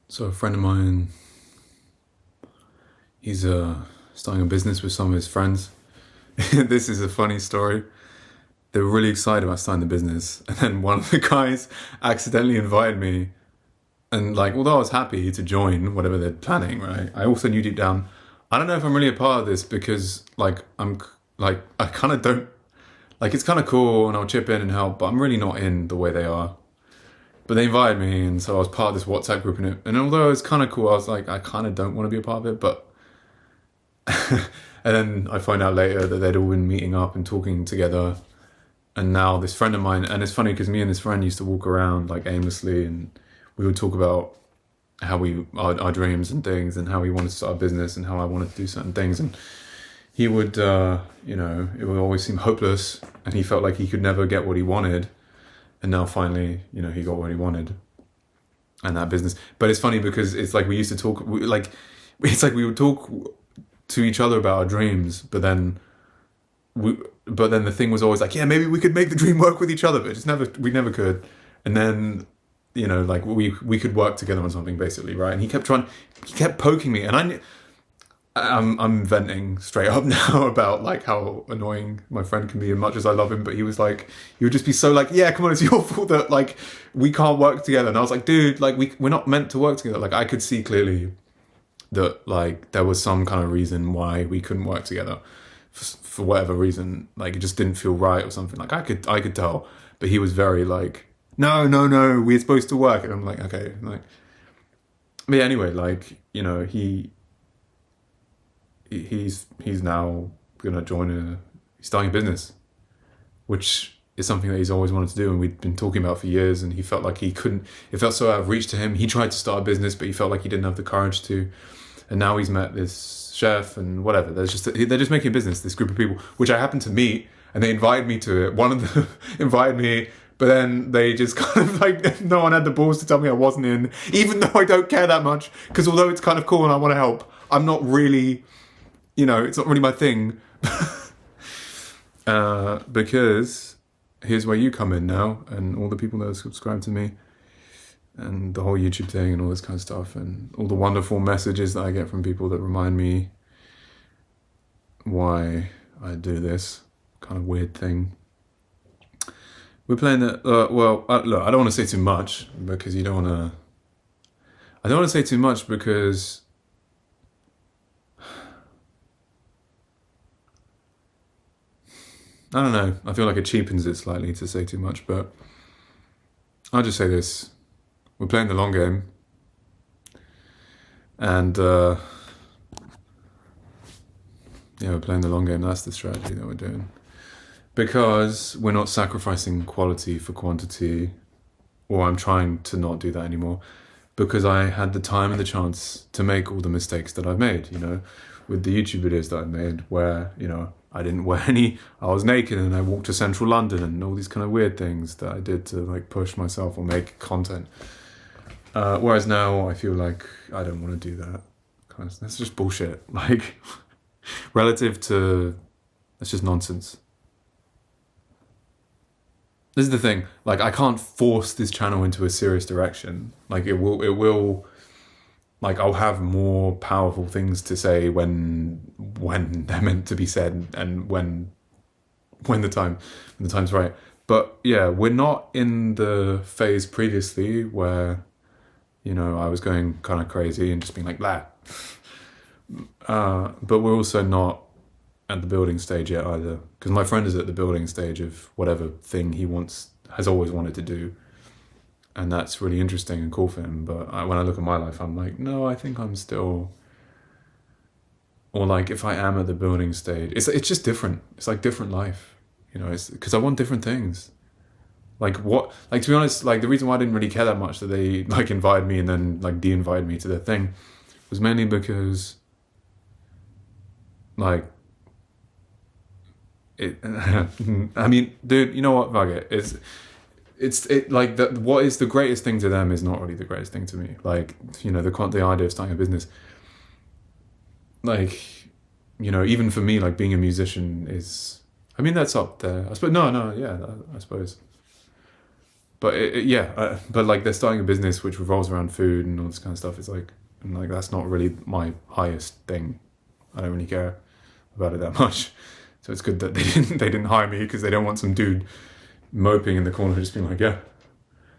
So a friend of mine, he's starting a business with some of his friends. This is a funny story. They were really excited about starting the business, and then one of the guys accidentally invited me. And like, although I was happy to join whatever they're planning, right? I also knew deep down, I don't know if I'm really a part of this because like I kind of don't like. It's kind of cool, and I'll chip in and help, but I'm really not in the way they are. But they invited me, and so I was part of this WhatsApp group, and although it was kind of cool, I was like, I kind of don't want to be a part of it, but and then I find out later that they'd all been meeting up and talking together. And now this friend of mine, and it's funny because me and this friend used to walk around like aimlessly, and we would talk about how our dreams and things, and how we wanted to start a business, and how I wanted to do certain things. And he would, it would always seem hopeless, and he felt like he could never get what he wanted. And now finally, he got what he wanted, and that business. But it's funny because it's like we used to talk, it's like we would talk to each other about our dreams, but then the thing was always like, yeah, maybe we could make the dream work with each other, but we never could. And then, like we could work together on something basically, right? And he kept poking me, and I'm venting straight up now about like how annoying my friend can be, as much as I love him. But he would just be so like, yeah, come on, it's your fault that like we can't work together. And I was like, dude, like we're not meant to work together. Like I could see clearly that like there was some kind of reason why we couldn't work together for whatever reason. Like it just didn't feel right or something. Like I could tell, but he was very like, no, we're supposed to work. And I'm like, okay, like, but yeah, anyway, like he's now gonna he's starting a business, which is something that he's always wanted to do, and we'd been talking about for years. And he felt like he couldn't. It felt so out of reach to him. He tried to start a business, but he felt like he didn't have the courage to. And now he's met this chef and whatever. They're just making a business. This group of people, which I happened to meet, and they invited me to it. One of them invited me, but then they just kind of like no one had the balls to tell me I wasn't in, even though I don't care that much. Because although it's kind of cool and I want to help, I'm not really, it's not really my thing. Because here's where you come in now, and all the people that have subscribed to me, and the whole YouTube thing, and all this kind of stuff, and all the wonderful messages that I get from people that remind me why I do this kind of weird thing. We're playing that. Look, I don't want to say too much because you don't want to. I don't want to say too much because I don't know. I feel like it cheapens it slightly to say too much, but I'll just say this. We're playing the long game. And, we're playing the long game. That's the strategy that we're doing. Because we're not sacrificing quality for quantity, or I'm trying to not do that anymore. Because I had the time and the chance to make all the mistakes that I've made, with the YouTube videos that I made where, I didn't wear any, I was naked and I walked to central London and all these kind of weird things that I did to like push myself or make content. Whereas now I feel like I don't want to do that. That's just bullshit. Like, relative to, that's just nonsense. This is the thing. Like, I can't force this channel into a serious direction. Like, it will. Like, I'll have more powerful things to say when they're meant to be said, and when the time's right. But yeah, we're not in the phase previously where, I was going kind of crazy and just being like, blah. But we're also not at the building stage yet either, because my friend is at the building stage of whatever thing he has always wanted to do, and that's really interesting and cool for him. But when I look at my life, I'm like, no, I think I'm still, or like if I am at the building stage, it's just different. It's like different life, it's because I want different things. Like what, like to be honest, like the reason why I didn't really care that much that they like invited me and then like de-invited me to their thing was mainly because like it, I mean, dude, you know what, fuck it. What is the greatest thing to them is not really the greatest thing to me. Like, the idea of starting a business, like, even for me, like being a musician is, I mean, that's up there. I suppose, no, yeah, I suppose. But but like they're starting a business which revolves around food and all this kind of stuff. It's like, and like that's not really my highest thing. I don't really care about it that much. So it's good that they didn't hire me, because they don't want some dude moping in the corner just being like, yeah,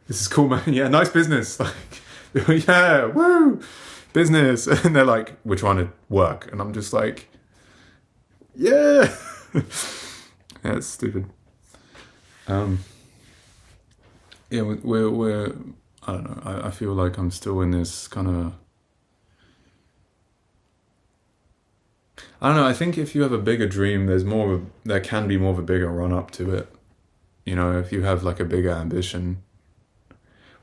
this is cool, man. Yeah, nice business. Like, yeah, woo, business. And they're like, we're trying to work, and I'm just like, yeah. Yeah, it's stupid. Yeah, we're I don't know. I feel like I'm still in this kind of. I don't know. I think if you have a bigger dream, there can be more of a bigger run up to it. You know, if you have like a bigger ambition,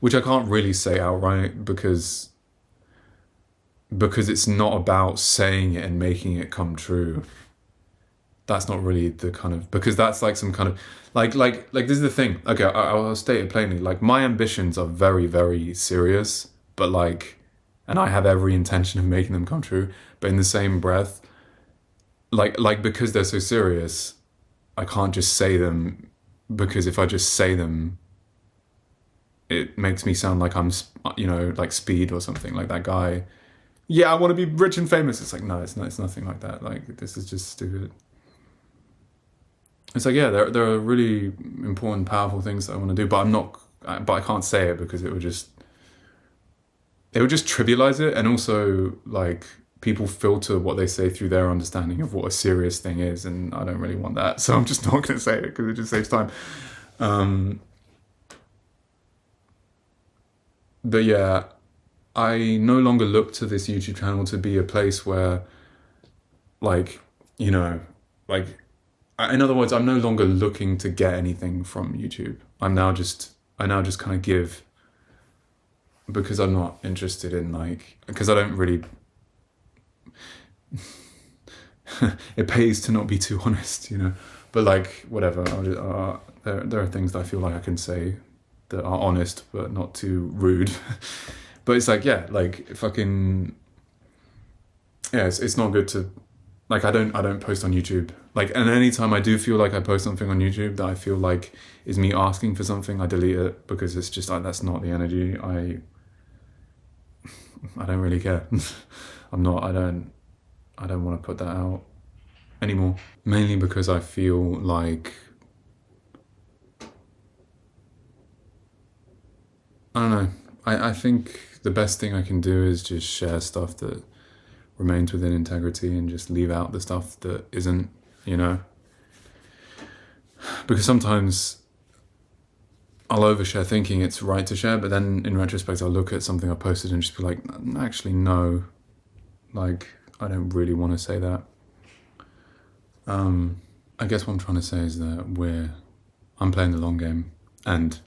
which I can't really say outright because it's not about saying it and making it come true. That's not really the kind of, because that's like some kind of like this is the thing. Okay, I'll state it plainly. Like, my ambitions are very, very serious, but like, and I have every intention of making them come true. But in the same breath, like because they're so serious, I can't just say them, because if I just say them, it makes me sound like I'm, you know, like Speed or something, like that guy. Yeah, I want to be rich and famous. It's like, no, it's not. It's nothing like that. Like, this is just stupid. It's like, yeah, there are really important, powerful things that I want to do, but I can't say it because it would just trivialize it. And also, like, people filter what they say through their understanding of what a serious thing is, and I don't really want that. So I'm just not going to say it because it just saves time. But yeah, I no longer look to this YouTube channel to be a place where, like, you know, like, in other words, I'm no longer looking to get anything from YouTube. I now just kind of give, because I'm not interested in, like, because I don't really, it pays to not be too honest, you know, but like, whatever, there are things that I feel like I can say that are honest, but not too rude. But it's like, yeah, like, fucking, yeah, it's not good to, like, I don't post on YouTube. Like, and anytime I do feel like I post something on YouTube that I feel like is me asking for something, I delete it, because it's just like, that's not the energy. I don't really care. I don't want to put that out anymore. Mainly because I feel like, I don't know. I think the best thing I can do is just share stuff that remains within integrity and just leave out the stuff that isn't, you know. Because sometimes I'll overshare thinking it's right to share, but then in retrospect I'll look at something I posted and just be like, actually no, like, I don't really want to say that. I guess what I'm trying to say is that I'm playing the long game, and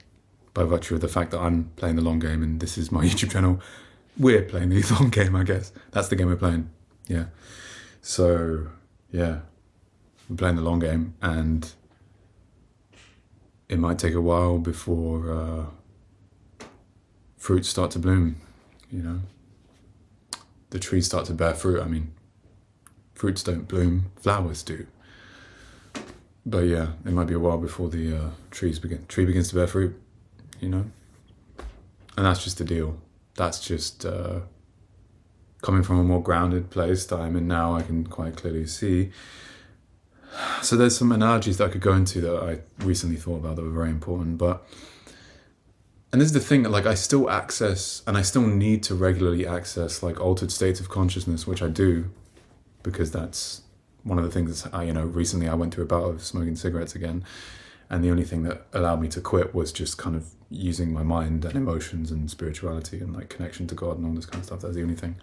by virtue of the fact that I'm playing the long game and this is my YouTube channel, we're playing the long game, I guess. That's the game we're playing. Yeah. So, yeah. We're playing the long game, and it might take a while before fruits start to bloom, you know. The trees start to bear fruit. I mean, fruits don't bloom, flowers do. But yeah, it might be a while before the tree begins to bear fruit, you know. And that's just the deal. That's just coming from a more grounded place that I'm in now, I can quite clearly see. So there's some analogies that I could go into that I recently thought about that were very important. And this is the thing, that like, I still access, and I still need to regularly access, like, altered states of consciousness, which I do, because that's one of the things that recently I went through a bout of smoking cigarettes again. And the only thing that allowed me to quit was just kind of using my mind and emotions and spirituality and, like, connection to God and all this kind of stuff. That was the only thing.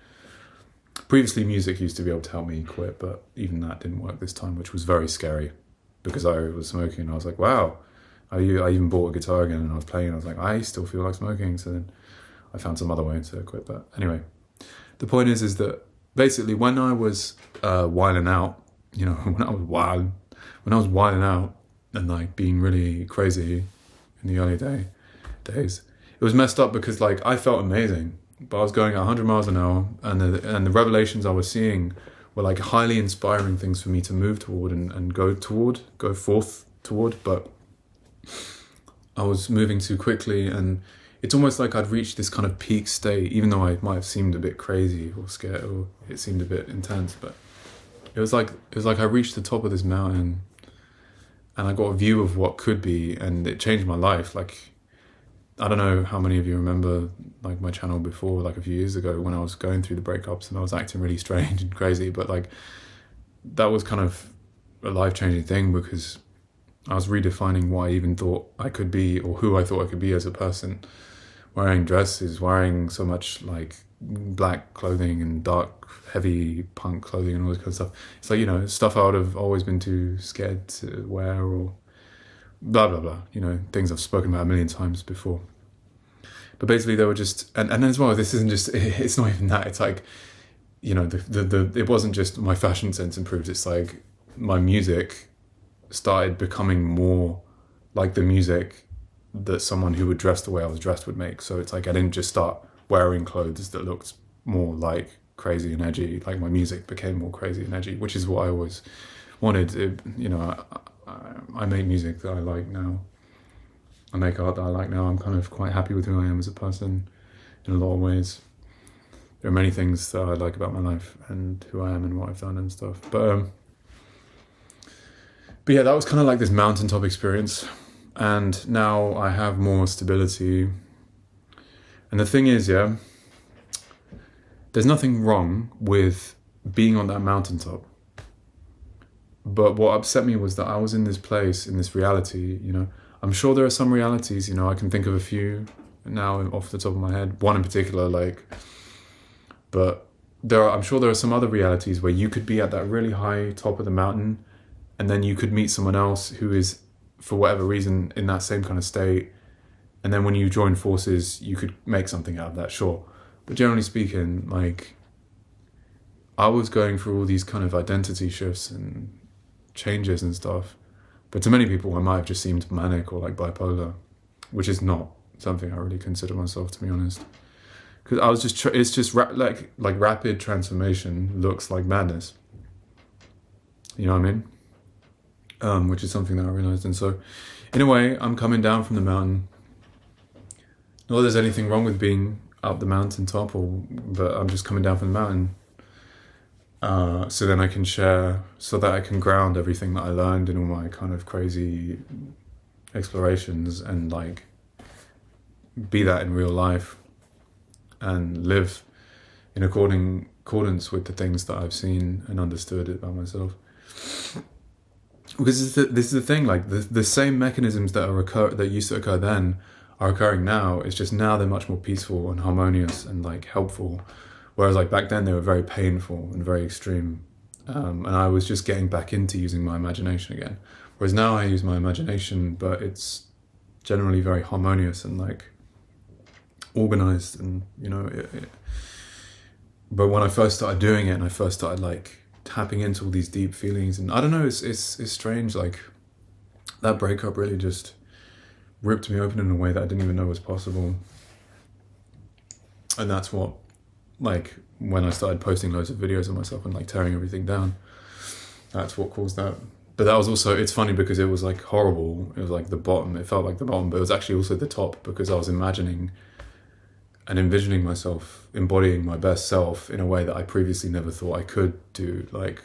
Previously, music used to be able to help me quit, but even that didn't work this time, which was very scary, because I was smoking and I was like, wow. I even bought a guitar again and I was playing and I was like, I still feel like smoking. So then I found some other way to quit. But anyway, the point is that basically when I was wilding out, you know, when I was wilding out and, like, being really crazy in the early days, it was messed up because, like, I felt amazing, but I was going at 100 miles an hour, and the revelations I was seeing were, like, highly inspiring things for me to move toward and go forth toward. But I was moving too quickly, and it's almost like I'd reached this kind of peak state, even though I might have seemed a bit crazy or scared, or it seemed a bit intense, but it was like I reached the top of this mountain, and I got a view of what could be, and it changed my life. Like, I don't know how many of you remember like my channel before, like a few years ago, when I was going through the breakups and I was acting really strange and crazy, but like that was kind of a life-changing thing, because I was redefining what I even thought I could be, or who I thought I could be as a person. Wearing dresses, wearing so much like black clothing and dark, heavy punk clothing and all this kind of stuff. It's like, you know, stuff I would have always been too scared to wear, or blah, blah, blah. You know, things I've spoken about a million times before. But basically they were just, and as well, this isn't just, it's not even that. It's like, you know, it wasn't just my fashion sense improved. It's like my music started becoming more like the music that someone who would dress the way I was dressed would make. So it's like I didn't just start wearing clothes that looked more like crazy and edgy. Like my music became more crazy and edgy, which is what I always wanted. You know, I make music that I like now. I make art that I like now. I'm kind of quite happy with who I am as a person in a lot of ways. There are many things that I like about my life and who I am and what I've done and stuff. But yeah, that was kind of like this mountaintop experience. And now I have more stability. And the thing is, yeah, there's nothing wrong with being on that mountaintop. But what upset me was that I was in this place, in this reality, you know. I'm sure there are some realities, you know, I can think of a few now off the top of my head. One in particular, like, but I'm sure there are some other realities where you could be at that really high top of the mountain, and then you could meet someone else who is, for whatever reason, in that same kind of state. And then when you join forces, you could make something out of that, sure. But generally speaking, like, I was going through all these kind of identity shifts and changes and stuff. But to many people, I might have just seemed manic or like bipolar, which is not something I really consider myself, to be honest. Because I was just, it's just like rapid transformation looks like madness. You know what I mean? Which is something that I realized. And so, in a way, I'm coming down from the mountain. Not that there's anything wrong with being up the mountaintop, but I'm just coming down from the mountain. So then I can share, so that I can ground everything that I learned in all my kind of crazy explorations, and like be that in real life and live in accordance with the things that I've seen and understood about myself. Because this is the thing, like the same mechanisms that used to occur then are occurring now. It's just now they're much more peaceful and harmonious and like helpful. Whereas like back then they were very painful and very extreme. And I was just getting back into using my imagination again. Whereas now I use my imagination, but it's generally very harmonious and like organized, and you know, but when I first started doing it and I first started like tapping into all these deep feelings, and I don't know, it's strange, like that breakup really just ripped me open in a way that I didn't even know was possible. And that's what, like, when I started posting loads of videos of myself and like tearing everything down, that's what caused that. But that was also, it's funny because it was like horrible. It was like the bottom, it felt like the bottom, but it was actually also the top, because I was imagining and envisioning myself embodying my best self in a way that I previously never thought I could do. Like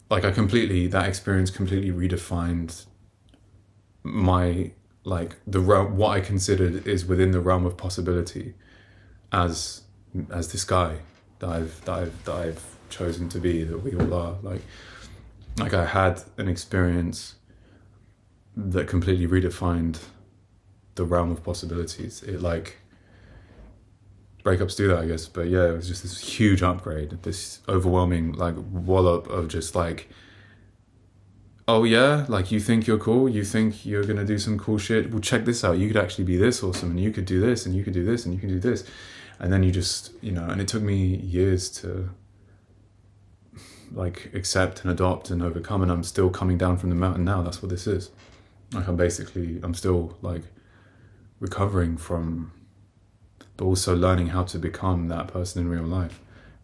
that experience completely redefined my, like the realm, what I considered is within the realm of possibility as this guy that I've chosen to be, that we all are. Like I had an experience that completely redefined the realm of possibilities. It like, breakups do that, I guess, but yeah, it was just this huge upgrade, this overwhelming like wallop of just like, oh yeah, like you think you're cool, you think you're gonna do some cool shit, well check this out, you could actually be this awesome, and you could do this, and you could do this, and you can do this. And then you just, you know, and it took me years to like accept and adopt and overcome, and I'm still coming down from the mountain now. That's what this is. Like I'm still like recovering from, but also learning how to become that person in real life.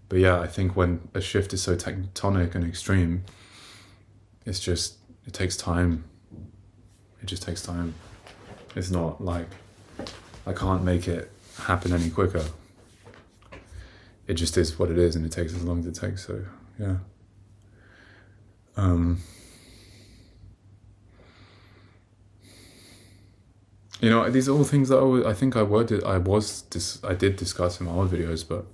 But yeah, I think when a shift is so tectonic and extreme, it takes time. It just takes time. It's not like I can't make it happen any quicker. It just is what it is, and it takes as long as it takes. So yeah. You know, these are all things that I did discuss in my old videos, but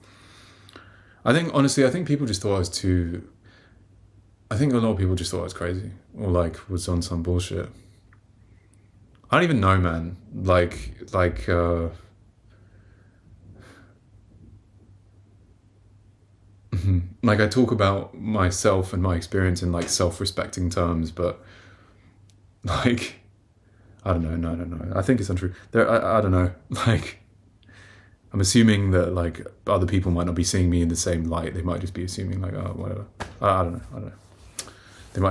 I think honestly, I think people just thought I was too. I think a lot of people just thought I was crazy or like was on some bullshit. I don't even know, man. Like like I talk about myself and my experience in like self-respecting terms, but like I don't know. No. I think it's untrue. I don't know. Like I'm assuming that like other people might not be seeing me in the same light. They might just be assuming like, oh, whatever. I don't know.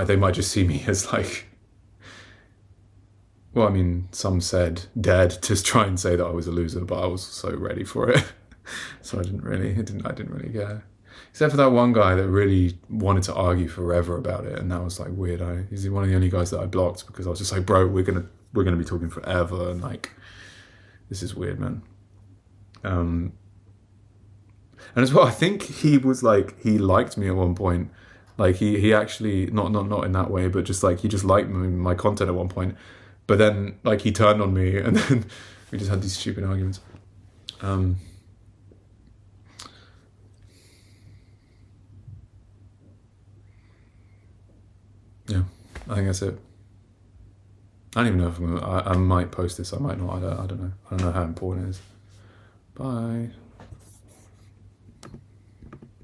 They might just see me as like. Well, I mean, some said dead to try and say that I was a loser, but I was so ready for it, so I didn't really care. Except for that one guy that really wanted to argue forever about it, and that was like weird. He's one of the only guys that I blocked because I was just like, bro, we're gonna be talking forever, and like, this is weird, man. And as well, I think he was like, he liked me at one point. Like he actually not in that way, but just like he just liked my content at one point. But then like he turned on me, and then we just had these stupid arguments. Yeah, I think that's it. I don't even know if I might post this. I might not. I don't know. I don't know how important it is. Bye.